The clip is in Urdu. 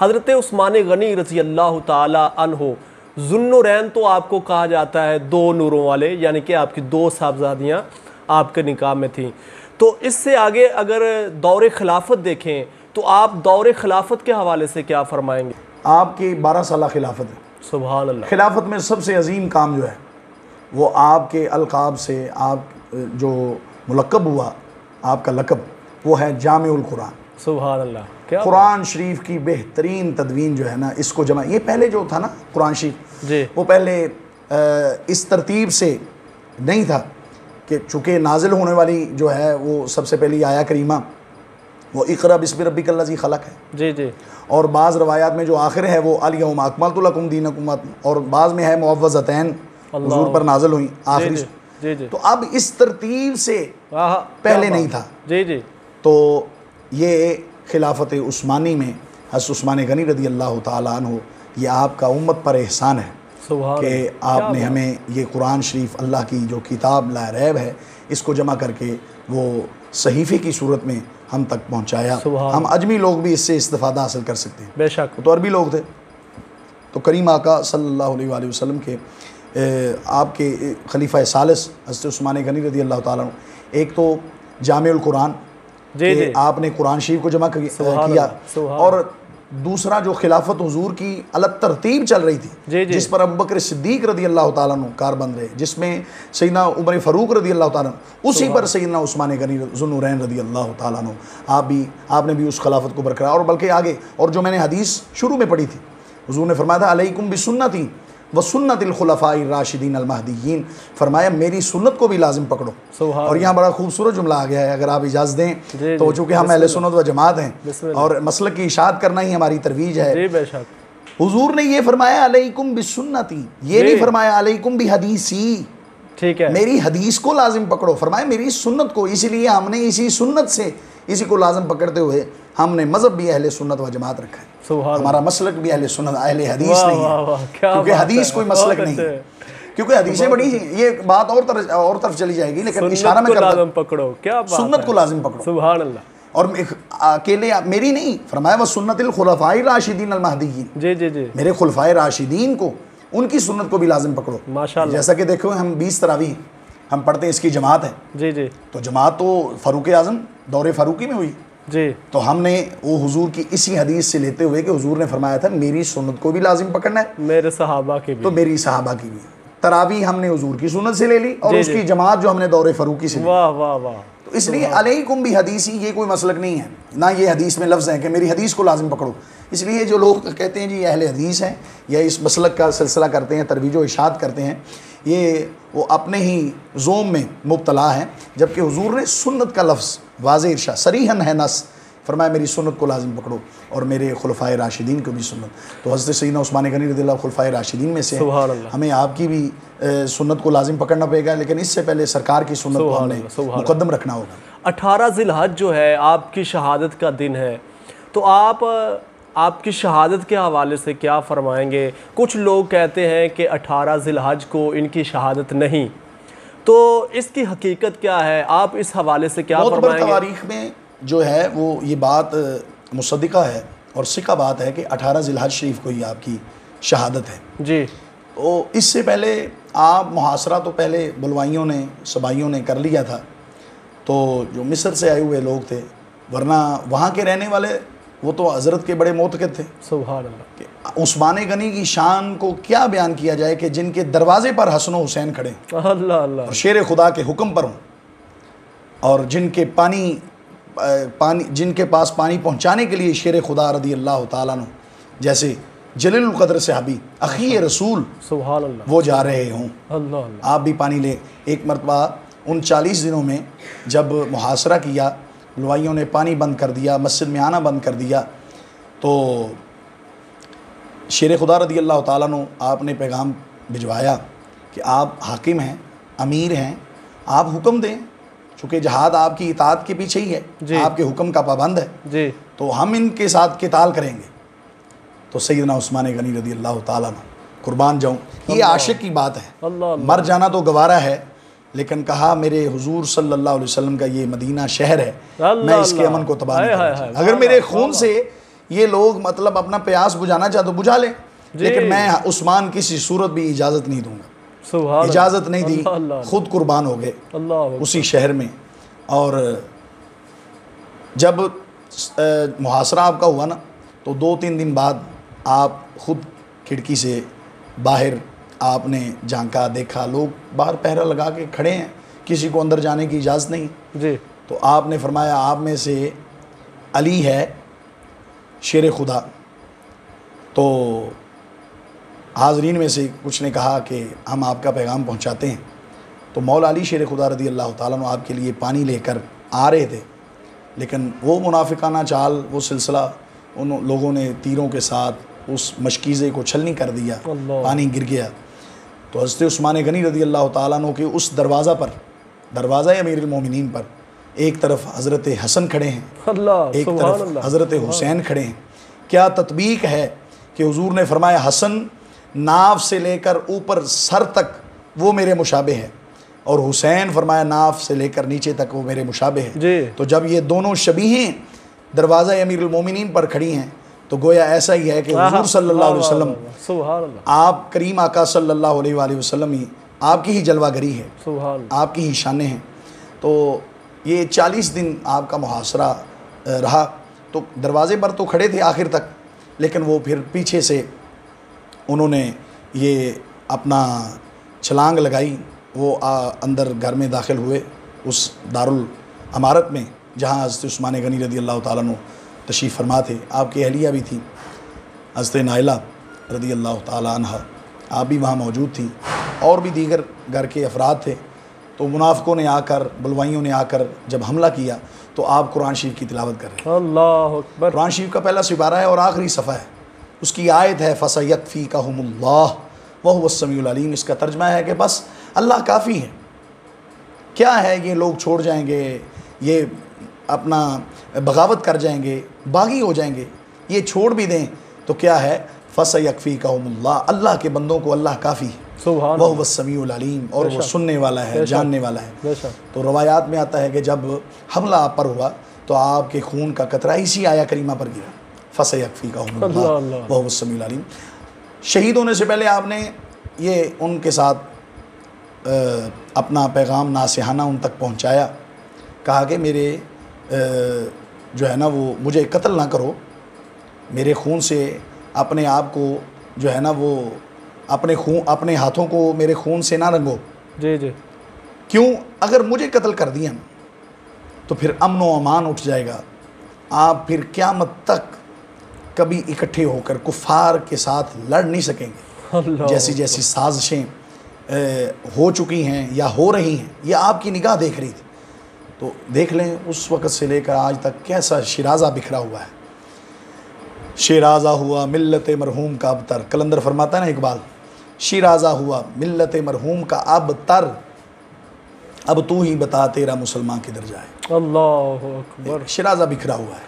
حضرت عثمان غنی رضی اللہ تعالی عنہ ذوالنورین تو آپ کو کہا جاتا ہے دو نوروں والے، یعنی کہ آپ کی دو صاحبزادیاں آپ کے نکاح میں تھیں. تو اس سے آگے اگر دور خلافت دیکھیں تو آپ دور خلافت کے حوالے سے کیا فرمائیں گے؟ آپ کی 12 سالہ خلافت ہے. سبحان اللہ. خلافت میں سب سے عظیم کام جو ہے وہ آپ کے القاب سے آپ جو ملقب ہوا، آپ کا لقب وہ ہے جامع القرآن. سبحان اللہ. کیا قرآن شریف کی بہترین تدوین جو ہے نا، اس کو جمع، یہ پہلے جو تھا نا قرآن شریف جی وہ پہلے اس ترتیب سے نہیں تھا کہ چونکہ نازل ہونے والی جو ہے وہ سب سے پہلی آیا کریمہ وہ اقرأ بسم ربک الذی خلق ہے. جی جی. اور بعض روایات میں جو آخر ہے وہ الیوم اکملت لکم دینکم، اور بعض میں ہے معوذتین حضور پر نازل ہوئیں آخری. جی جی. تو اب اس ترتیب سے پہلے نہیں تھا. جی جی. تو یہ خلافت عثمانی میں حضرت عثمان غنی رضی اللہ تعالیٰ عنہ، یہ آپ کا امت پر احسان ہے کہ آپ نے ہمیں یہ قرآن شریف اللہ کی جو کتاب لا ریب ہے اس کو جمع کر کے وہ صحیفے کی صورت میں ہم تک پہنچایا. ہم اجمی لوگ بھی اس سے استفادہ حاصل کر سکتے ہیں. بے شک. تو عربی لوگ تھے. تو کریم آقا صلی اللہ علیہ وآلہ وسلم کے آپ کے خلیفہ ثالث حضرت عثمان غنی رضی اللہ تعالیٰ عنہ، ایک تو جامع القرآن کہ آپ نے قرآن شریف کو جمع کیا، اور دوسرا جو خلافت حضور کی الگ ترتیب چل رہی تھی جس پر ابوبکر صدیق رضی اللہ تعالیٰ عنہ کار بند رہے، جس میں سیدنا عمر فاروق رضی اللہ تعالیٰ عنہ، اسی پر سیدنا عثمان غنی ذوالنورین رضی اللہ تعالیٰ عنہ آپ نے بھی اس خلافت کو برقرار، اور بلکہ آگے، اور جو میں نے حدیث شروع میں پڑھی تھی حضور نے فرمایا تھا علیکم بسنتی وسنت الخلفاء الراشدین المہدیین، فرمایا میری سنت کو بھی لازم پکڑو. اور یہاں بڑا خوبصورت جملہ آ گیا ہے، اگر آپ اجازت دیں تو چونکہ ہم اہل سنت و جماعت ہیں اور مسلک کی اشاعت کرنا ہی ہماری ترویج ہے. حضور نے یہ فرمایا علیکم بسنتی، یہ نہیں فرمایا علیکم بحدیثی. ٹھیک ہے، میری حدیث کو لازم پکڑو، فرمایا میری سنت کو. اسی لیے ہم نے اسی سنت سے اسی کو لازم پکڑتے ہوئے ہم نے مذہب بھی اہل سنت و جماعت رکھا ہے. ہمارا مسلک بھی اہل سنت اہل حدیث نہیں ہے، کیونکہ حدیث کوئی مسلک نہیں ہے، کیونکہ حدیثیں بڑی ہیں. یہ بات اور طرف چلی جائے گی، لیکن اشارہ میں کرتا ہوں سنت کو لازم پکڑو. سبحان اللہ. اور اکیلے میری نہیں، فرمایا وہ سنت الخلفاء الراشدین المہدیین. جی جی جی. میرے خلفائے راشدین کو، ان کی سنت کو بھی لازم پکڑو. ماشاءاللہ. جیسا کہ دیکھو ہم 20 تراویح ہم پڑھتے ہیں، اس کی جماعت ہے. جی جی. تو جماعت تو فاروق اعظم دور فاروقی میں ہوئی. جی. تو ہم نے وہ حضور کی اسی حدیث سے لیتے ہوئے کہ حضور نے فرمایا تھا میری سنت کو بھی لازم پکڑنا ہے، میرے صحابہ کی بھی، تو میری صحابہ کی بھی. تراویح ہم نے حضور کی سنت سے لے لی، اور اس کی جماعت جو ہم نے دور فاروقی سے لی. واہ واہ واہ. تو اس لیے علیکم بحدیثی یہ کوئی مسلک نہیں ہے، نہ یہ حدیث میں لفظ ہے کہ میری حدیث کو لازم پکڑو. اس لیے جو لوگ کہتے ہیں جی اہل حدیث ہیں یا اس مسلک کا سلسلہ کرتے ہیں، ترویج و اشاعت کرتے ہیں، یہ وہ اپنے ہی زوم میں مبتلا ہیں. جبکہ حضور نے سنت کا لفظ واضح ارشاد صریحاً ہے نص، فرمایا میری سنت کو لازم پکڑو اور میرے خلفائے راشدین کو بھی سنت. تو حضرت سیدنا عثمان غنی رضی اللہ خلفائے راشدین میں سے ہمیں آپ کی بھی سنت کو لازم پکڑنا پڑے گا، لیکن اس سے پہلے سرکار کی سنت کو ہم نے مقدم رکھنا ہوگا. 18 ذی الحج جو ہے آپ کی شہادت کا دن ہے، تو آپ کی شہادت کے حوالے سے کیا فرمائیں گے؟ کچھ لوگ کہتے ہیں کہ 18 ذی الحج کو ان کی شہادت نہیں، تو اس کی حقیقت کیا ہے؟ آپ اس حوالے سے کیا فرمائیں گے؟ تاریخ میں جو ہے وہ یہ بات مصدقہ ہے اور ثقہ بات ہے کہ 18 ذی الحج شریف کو ہی آپ کی شہادت ہے. جی. تو اس سے پہلے آپ محاصرہ تو پہلے بلوائیوں نے صبائیوں نے کر لیا تھا، تو جو مصر سے آئے ہوئے لوگ تھے، ورنہ وہاں کے رہنے والے وہ تو حضرت کے بڑے معتقد تھے. سبحان اللہ. کہ عثمان غنی کی شان کو کیا بیان کیا جائے کہ جن کے دروازے پر حسن و حسین کھڑے، اللہ اللہ، اور شیر خدا کے حکم پر ہوں، اور جن کے پاس پانی پہنچانے کے لیے شیر خدا رضی اللہ تعالیٰ عنہ جیسے جلیل القدر صحابی اخی رسول سبحان اللہ وہ جا رہے ہوں، اللہ اللہ، آپ بھی پانی لے. ایک مرتبہ ان 40 دنوں میں جب محاصرہ کیا، لوائیوں نے پانی بند کر دیا، مسجد میں آنا بند کر دیا، تو شیر خدا رضی اللہ تعالیٰ عنہ آپ نے پیغام بھجوایا کہ آپ حاکم ہیں، امیر ہیں، آپ حکم دیں، چونکہ جہاد آپ کی اطاعت کے پیچھے ہی ہے، آپ کے حکم کا پابند ہے، تو ہم ان کے ساتھ قتال کریں گے. تو سیدنا عثمان غنی رضی اللہ تعالیٰ عنہ قربان جاؤں، یہ عاشق کی بات ہے، مر جانا تو گوارا ہے، لیکن کہا میرے حضور صلی اللہ علیہ وسلم کا یہ مدینہ شہر ہے، میں اس کے امن کو تباہ نہیں کروں. اگر میرے خون سے یہ لوگ مطلب اپنا پیاس بجھانا چاہتے بجھا لیں، لیکن میں عثمان کسی صورت بھی اجازت نہیں دوں گا، اجازت نہیں دی، خود قربان ہو گئے اسی شہر میں۔ اور جب محاصرہ آپ کا ہوا نا تو 2-3 دن بعد آپ خود کھڑکی سے باہر آپ نے جھانکا، دیکھا لوگ باہر پہرا لگا کے کھڑے ہیں، کسی کو اندر جانے کی اجازت نہیں جی۔ تو آپ نے فرمایا آپ میں سے علی ہے شیر خدا، تو حاضرین میں سے کچھ نے کہا کہ ہم آپ کا پیغام پہنچاتے ہیں۔ تو مولا علی شیر خدا رضی اللہ تعالیٰ عنہ آپ کے لیے پانی لے کر آ رہے تھے، لیکن وہ منافقانہ چال، وہ سلسلہ، ان لوگوں نے تیروں کے ساتھ اس مشکیزے کو چھلنی کر دیا، پانی گر گیا۔ تو حضرت عثمان غنی رضی اللہ تعالیٰ عنہ کے اس دروازہ پر، دروازہ امیر المومنین پر، ایک طرف حضرت حسن کھڑے ہیں، ایک طرف حضرت حسین کھڑے ہیں۔ کیا تطبیق ہے کہ حضور نے فرمایا حسن ناف سے لے کر اوپر سر تک وہ میرے مشابہ ہے، اور حسین فرمایا ناف سے لے کر نیچے تک وہ میرے مشابہ ہے۔ تو جب یہ دونوں شبیہیں دروازہ امیر المومنین پر کھڑی ہیں تو گویا ایسا ہی ہے کہ حضور صلی اللہ علیہ وسلم، آپ کریم آقا صلی اللہ علیہ وآلہ وسلم ہی آپ کی ہی جلوہ گری ہے، آپ کی ہی شانیں ہیں۔ تو یہ 40 دن آپ کا محاصرہ رہا، تو دروازے پر تو کھڑے تھے آخر تک، لیکن وہ پھر پیچھے سے انہوں نے یہ اپنا چھلانگ لگائی، وہ اندر گھر میں داخل ہوئے اس دارالعمارت میں جہاں حضرت عثمان غنی رضی اللہ تعالیٰ عنہ تشریف فرما تھے۔ آپ کی اہلیہ بھی تھی حضرت نائلہ رضی اللہ تعالیٰ عنہ، آپ بھی وہاں موجود تھیں، اور بھی دیگر گھر کے افراد تھے۔ تو منافقوں نے آ کر، بلوائیوں نے آ کر جب حملہ کیا تو آپ قرآن شریف کی تلاوت کر رہے ہیں۔ اللہ اکبر۔ قرآن شریف کا پہلا سپارہ ہے اور آخری صفحہ ہے، اس کی آیت ہے فَسَيَكْفِيكَهُمُ اللَّهُ وَهُوَ السَّمِيعُ الْعَلِيمُ۔ اس کا ترجمہ ہے کہ بس اللہ کافی ہے۔ کیا ہے، یہ لوگ چھوڑ جائیں گے، یہ اپنا بغاوت کر جائیں گے، باغی ہو جائیں گے، یہ چھوڑ بھی دیں تو کیا ہے، فَسَيَكْفِيكَهُمُ اللَّهُ، اللہ کے بندوں کو اللہ کافی ہے، وَهُوَ السَّمِيعُ الْعَلِيمُ، اور وہ سننے والا ہے، جاننے والا ہے۔ تو روایات میں آتا ہے کہ جب حملہ آپ پر ہوا تو آپ کے خون کا قطرہ اسی آیہ کریمہ پر گرا، فَسَيَكْفِيكَهُمُ اللَّهُ وَهُوَ السَّمِيعُ الْعَلِيمُ۔ شہید ہونے سے پہلے آپ نے یہ ان کے ساتھ اپنا پیغام ناصحانہ ان تک پہنچایا، کہا کہ میرے جو ہے نا وہ مجھے قتل نہ کرو، میرے خون سے اپنے آپ کو جو ہے نا وہ اپنے ہاتھوں کو میرے خون سے نہ رنگو۔ جی جی۔ کیوں؟ اگر مجھے قتل کر دیا تو پھر امن و امان اٹھ جائے گا، آپ پھر قیامت تک کبھی اکٹھے ہو کر کفار کے ساتھ لڑ نہیں سکیں گے۔ جیسی جیسی سازشیں ہو چکی ہیں یا ہو رہی ہیں، یہ آپ کی نگاہ دیکھ رہی تھی۔ تو دیکھ لیں اس وقت سے لے کر آج تک کیسا شیرازہ بکھرا ہوا ہے۔ شیرازہ ہوا ملت مرحوم کا ابتر، کلندر فرماتا ہے نا اقبال، شیرازہ ہوا ملت مرحوم کا ابتر، اب تو ہی بتا تیرا مسلمان کدھر جائے۔ اللہ اکبر۔ شیرازہ بکھرا ہوا ہے۔